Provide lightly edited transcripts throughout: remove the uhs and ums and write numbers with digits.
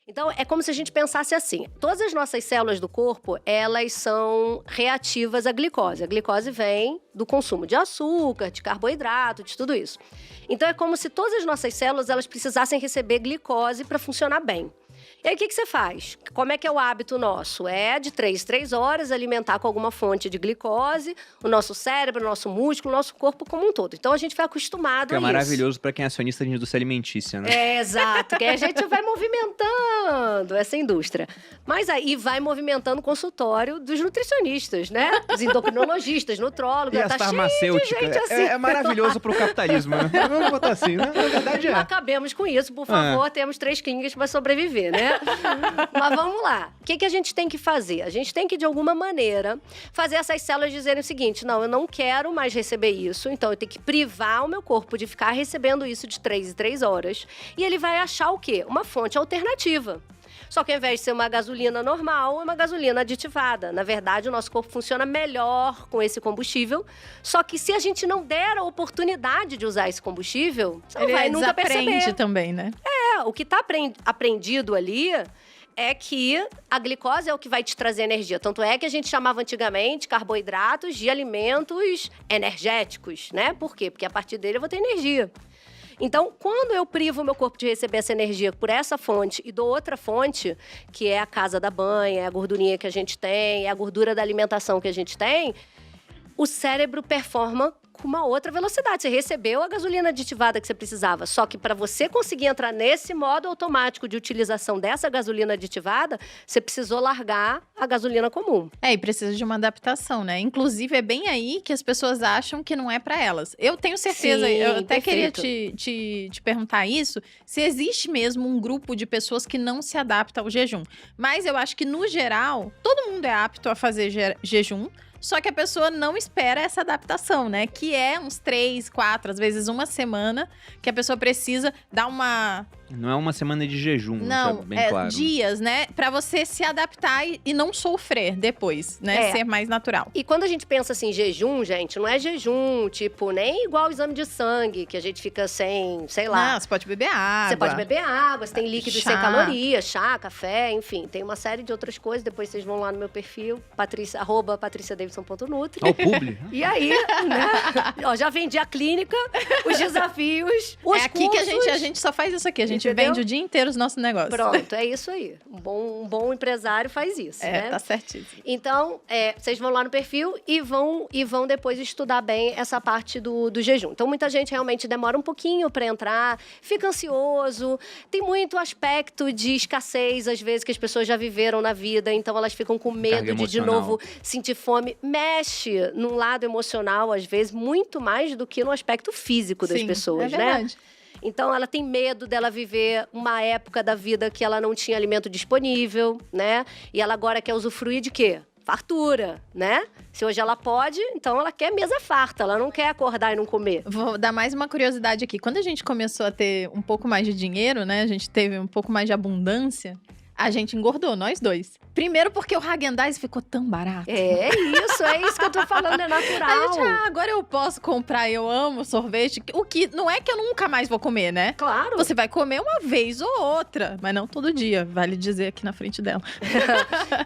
Então, é como se a gente pensasse assim. Todas as nossas células do corpo, elas são reativas à glicose. A glicose vem do consumo de açúcar, de carboidrato, de tudo isso. Então, é como se todas as nossas células, elas precisassem receber glicose para funcionar bem. E aí, o que você faz? Como é que é o hábito nosso? É de 3 em 3 horas alimentar com alguma fonte de glicose o nosso cérebro, o nosso músculo, o nosso corpo como um todo. Então, a gente vai acostumado a isso. Que é maravilhoso para quem é acionista de indústria alimentícia, né? É, exato. Que a gente vai movimentando essa indústria. Mas aí vai movimentando o consultório dos nutricionistas, né? Dos endocrinologistas, nutrólogos. E as farmacêuticas. Gente assim. É maravilhoso pro capitalismo, né? Vamos botar assim, né? Na verdade é. Não acabemos com isso, por favor. Temos 3 clínicas para sobreviver, né? Mas vamos lá. O que a gente tem que fazer? A gente tem que, de alguma maneira, fazer essas células dizerem o seguinte: não, eu não quero mais receber isso, então eu tenho que privar o meu corpo de ficar recebendo isso de 3 em 3 horas. E ele vai achar o quê? Uma fonte alternativa. Só que ao invés de ser uma gasolina normal, é uma gasolina aditivada. Na verdade, o nosso corpo funciona melhor com esse combustível. Só que se a gente não der a oportunidade de usar esse combustível, você não vai nunca perceber. Também, né? O que está aprendido ali é que a glicose é o que vai te trazer energia. Tanto é que a gente chamava antigamente carboidratos de alimentos energéticos, né? Por quê? Porque a partir dele eu vou ter energia. Então, quando eu privo o meu corpo de receber essa energia por essa fonte e dou outra fonte, que é a casa da banha, é a gordurinha que a gente tem, é a gordura da alimentação que a gente tem, o cérebro performa com uma outra velocidade. Você recebeu a gasolina aditivada que você precisava, só que para você conseguir entrar nesse modo automático de utilização dessa gasolina aditivada, você precisou largar a gasolina comum. E precisa de uma adaptação, né? Inclusive, é bem aí que as pessoas acham que não é para elas. Eu tenho certeza, Sim, eu até perfeito. queria te perguntar isso, se existe mesmo um grupo de pessoas que não se adapta ao jejum. Mas eu acho que, no geral, todo mundo é apto a fazer jejum, só que a pessoa não espera essa adaptação, né? Que é uns 3, 4, às vezes uma semana, que a pessoa precisa dar uma... Não é uma semana de jejum, Não, bem claro. dias, né? Pra você se adaptar e não sofrer depois, né? Ser mais natural. E quando a gente pensa assim, jejum, gente, não é jejum, tipo, nem igual o exame de sangue, que a gente fica sem, sei lá. Não, você pode beber água. Você pode beber água, você tem líquidos Chá. sem calorias, chá, café, enfim. Tem uma série de outras coisas. Depois vocês vão lá no meu perfil, @patriciadavidson.nutri. Ao publi. E aí, né? Ó, já vendi a clínica, os desafios, os aqui que cursos. a gente só faz isso aqui. A gente Entendeu? vende o dia inteiro os nossos negócios. Pronto, é isso aí. Um bom empresário faz isso, né? Tá certíssimo. Então, vocês vão lá no perfil e vão depois estudar bem essa parte do jejum. Então, muita gente realmente demora um pouquinho para entrar, fica ansioso. Tem muito aspecto de escassez, às vezes, que as pessoas já viveram na vida. Então, elas ficam com medo Carga de emocional. novo, sentir fome. Mexe num lado emocional, às vezes, muito mais do que no aspecto físico das pessoas, é né? verdade. Então, ela tem medo dela viver uma época da vida que ela não tinha alimento disponível, né? E ela agora quer usufruir de quê? Fartura, né? Se hoje ela pode, então ela quer mesa farta. Ela não quer acordar e não comer. Vou dar mais uma curiosidade aqui. Quando a gente começou a ter um pouco mais de dinheiro, né? A gente teve um pouco mais de abundância. A gente engordou, nós dois. Primeiro porque o Häagen-Dazs ficou tão barato. É isso que eu tô falando, é natural. A gente, agora eu posso comprar, eu amo sorvete. O que não é que eu nunca mais vou comer, né? Claro. Você vai comer uma vez ou outra, mas não todo dia, vale dizer aqui na frente dela.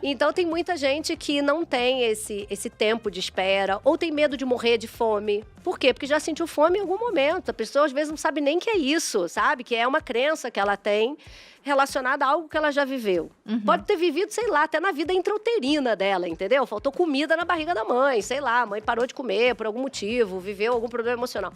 Então tem muita gente que não tem esse tempo de espera ou tem medo de morrer de fome. Por quê? Porque já sentiu fome em algum momento. A pessoa às vezes não sabe nem que é isso, sabe? Que é uma crença que ela tem relacionada a algo que ela já viveu. Pode ter vivido, sei lá, até na vida intrauterina dela, entendeu? Faltou comida na barriga da mãe, sei lá, a mãe parou de comer por algum motivo, viveu algum problema emocional.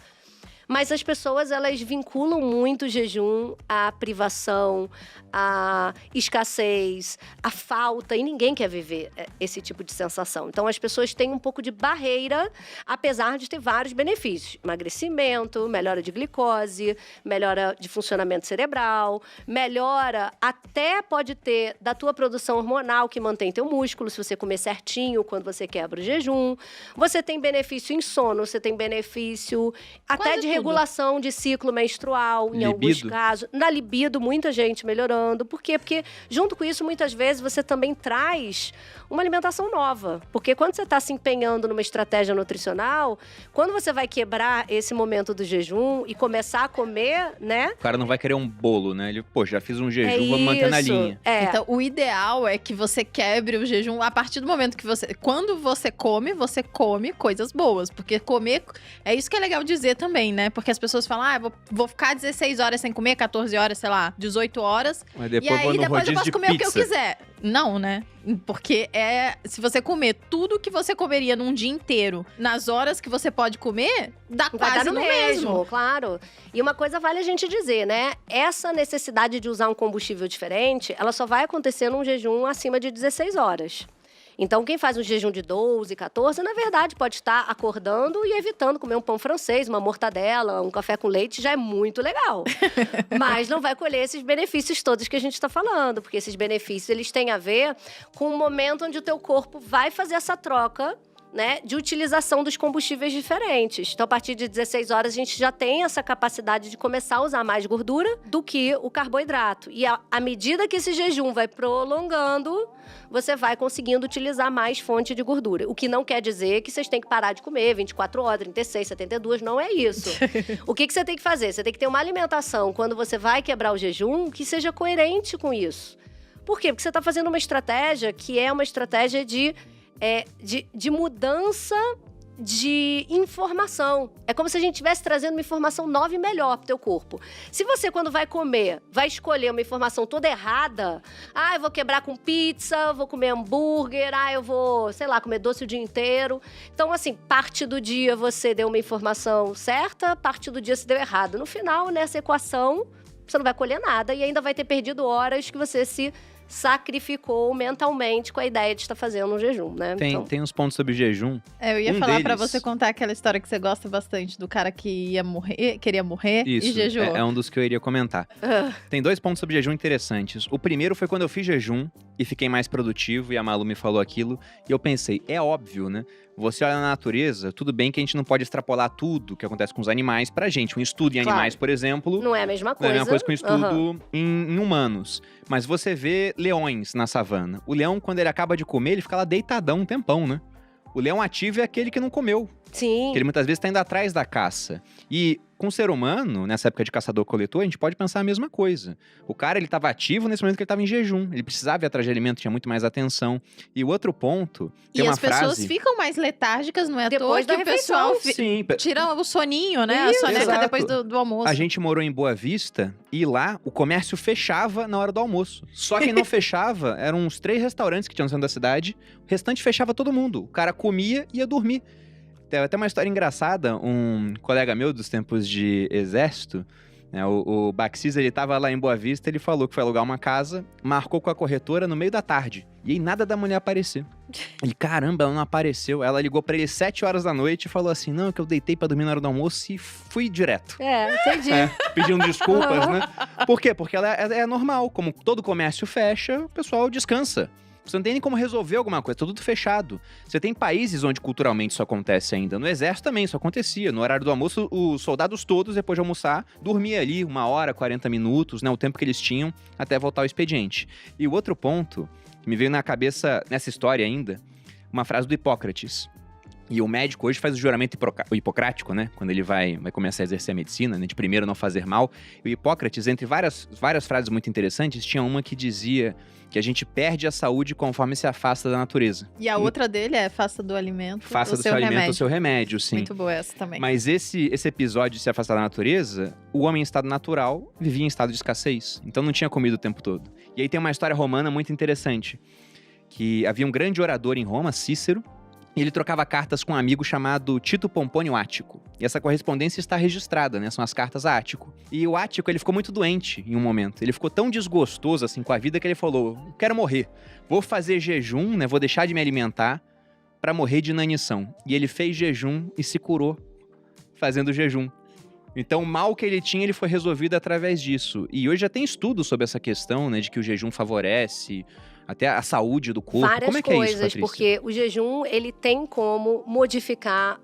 Mas as pessoas, elas vinculam muito o jejum à privação, à escassez, à falta. E ninguém quer viver esse tipo de sensação. Então, as pessoas têm um pouco de barreira, apesar de ter vários benefícios. Emagrecimento, melhora de glicose, melhora de funcionamento cerebral, melhora até pode ter da tua produção hormonal, que mantém teu músculo, se você comer certinho quando você quebra o jejum. Você tem benefício em sono, você tem benefício até de regulação de ciclo menstrual, em alguns Libido. casos. Na libido, muita gente melhorando. Por quê? Porque, junto com isso, muitas vezes você também traz uma alimentação nova. Porque quando você está se empenhando numa estratégia nutricional, quando você vai quebrar esse momento do jejum e começar a comer, né? O cara não vai querer um bolo, né? Ele, pô, já fiz um jejum, vamos manter na linha. Então, o ideal é que você quebre o jejum a partir do momento que você... Quando você come coisas boas. Porque comer... É isso que é legal dizer também, né? Porque as pessoas falam, vou ficar 16 horas sem comer, 14 horas, sei lá, 18 horas. Mas E depois aí, vou no depois eu rodízio posso de comer o que eu pizza. quiser. Não, né? Porque se você comer tudo que você comeria num dia inteiro, nas horas que você pode comer, dá Vai quase dar no mesmo. claro. E uma coisa vale a gente dizer, né? Essa necessidade de usar um combustível diferente, ela só vai acontecer num jejum acima de 16 horas. Então, quem faz um jejum de 12, 14, na verdade, pode estar acordando e evitando comer um pão francês, uma mortadela, um café com leite, já é muito legal. Mas não vai colher esses benefícios todos que a gente está falando, porque esses benefícios, eles têm a ver com o momento onde o teu corpo vai fazer essa troca, né, de utilização dos combustíveis diferentes. Então, a partir de 16 horas, a gente já tem essa capacidade de começar a usar mais gordura do que o carboidrato. E à medida que esse jejum vai prolongando, você vai conseguindo utilizar mais fonte de gordura. O que não quer dizer que vocês têm que parar de comer 24 horas, 36, 72, não é isso. O que você tem que fazer? Você tem que ter uma alimentação, quando você vai quebrar o jejum, que seja coerente com isso. Por quê? Porque você está fazendo uma estratégia que é uma estratégia de mudança de informação. É como se a gente estivesse trazendo uma informação nova e melhor pro teu corpo. Se você, quando vai comer, vai escolher uma informação toda errada, eu vou quebrar com pizza, vou comer hambúrguer, eu vou, sei lá, comer doce o dia inteiro. Então, assim, parte do dia você deu uma informação certa, parte do dia você deu errado. No final, nessa equação, você não vai colher nada e ainda vai ter perdido horas que você se sacrificou mentalmente com a ideia de estar fazendo um jejum, né? Tem uns pontos sobre jejum. Eu ia Um falar pra deles- você contar aquela história que você gosta bastante do cara que queria morrer Isso, e jejuou. é um dos que eu iria comentar. Tem 2 pontos sobre jejum interessantes. O primeiro foi quando eu fiz jejum e fiquei mais produtivo, e a Malu me falou aquilo, e eu pensei, é óbvio, né? Você olha na natureza, tudo bem que a gente não pode extrapolar tudo que acontece com os animais pra gente. Um estudo em Claro. animais, por exemplo, Não é a mesma não é coisa. a mesma coisa que um estudo Aham. em humanos. Mas você vê leões na savana. O leão, quando ele acaba de comer, ele fica lá deitadão um tempão, né? O leão ativo é aquele que não comeu. Sim. Que ele muitas vezes está indo atrás da caça. E com o ser humano, nessa época de caçador-coletor, a gente pode pensar a mesma coisa. O cara, ele estava ativo nesse momento que ele estava em jejum. Ele precisava ir atrás de alimento, tinha muito mais atenção. E o outro ponto, tem E uma as pessoas frase... ficam mais letárgicas, não é à Depois toa da que o pessoal refeição. Sim, tira o soninho, né? Isso, a soneca exato. depois do almoço. a gente morou em Boa Vista e lá o comércio fechava na hora do almoço. Só quem não fechava eram uns 3 restaurantes que tinham no centro da cidade. O restante fechava todo mundo. O cara comia e ia dormir. Tem até uma história engraçada. Um colega meu dos tempos de exército, né, o Baxis, ele tava lá em Boa Vista, ele falou que foi alugar uma casa, marcou com a corretora no meio da tarde. E aí nada da mulher aparecer. Ele, caramba, ela não apareceu. Ela ligou pra ele 7 horas da noite e falou assim, não, é que eu deitei pra dormir na hora do almoço e fui direto. Entendi. Pedindo desculpas, né? Por quê? Porque ela é normal. Como todo comércio fecha, o pessoal descansa. Você não tem nem como resolver alguma coisa, tá tudo fechado. Você tem países onde culturalmente isso acontece ainda. No exército também isso acontecia. No horário do almoço, os soldados todos, depois de almoçar, dormiam ali 1 hora, 40 minutos, né? O tempo que eles tinham até voltar ao expediente. E o outro ponto que me veio na cabeça, nessa história ainda, uma frase do Hipócrates. E o médico hoje faz o juramento hipocrático, né? Quando ele vai começar a exercer a medicina, né? De primeiro não fazer mal. E o Hipócrates, entre várias frases muito interessantes, tinha uma que dizia que a gente perde a saúde conforme se afasta da natureza. E a outra dele é faça do alimento Faça o do seu seu alimento remédio. o seu remédio, sim. Muito boa essa também. Mas esse episódio de se afastar da natureza, o homem em estado natural vivia em estado de escassez. Então não tinha comida o tempo todo. E aí tem uma história romana muito interessante. Que havia um grande orador em Roma, Cícero, e ele trocava cartas com um amigo chamado Tito Pompônio Ático. E essa correspondência está registrada, né? São as cartas a Ático. E o Ático, ele ficou muito doente em um momento. Ele ficou tão desgostoso, assim, com a vida que ele falou, quero morrer. Vou fazer jejum, né? Vou deixar de me alimentar para morrer de inanição. E ele fez jejum e se curou fazendo jejum. Então, o mal que ele tinha, ele foi resolvido através disso. E hoje já tem estudos sobre essa questão, né? De que o jejum favorece até a saúde do corpo. Várias Como é que é isso, coisas, Patrícia? porque o jejum, ele tem como modificar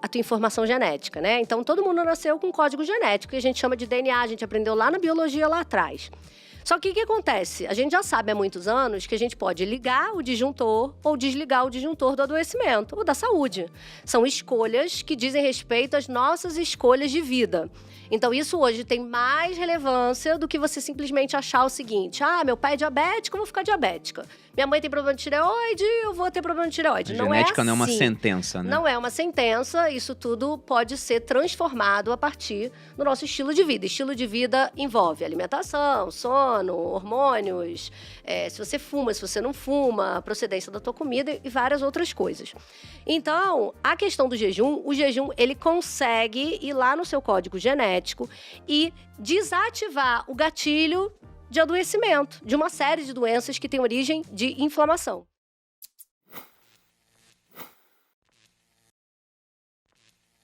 a tua informação genética, né? Então, todo mundo nasceu com um código genético, que a gente chama de DNA, a gente aprendeu lá na biologia lá atrás. Só que o que acontece? A gente já sabe há muitos anos que a gente pode ligar o disjuntor ou desligar o disjuntor do adoecimento ou da saúde. São escolhas que dizem respeito às nossas escolhas de vida. Então, isso hoje tem mais relevância do que você simplesmente achar o seguinte: meu pai é diabético, eu vou ficar diabética. Minha mãe tem problema de tireoide, eu vou ter problema de tireoide. A Não genética é assim. não é uma sentença, né? Não é uma sentença, isso tudo pode ser transformado a partir do nosso estilo de vida. Estilo de vida envolve alimentação, sono, hormônios, se você fuma, se você não fuma, a procedência da tua comida e várias outras coisas. Então, a questão do jejum, o jejum, ele consegue ir lá no seu código genético e desativar o gatilho de adoecimento, de uma série de doenças que têm origem de inflamação.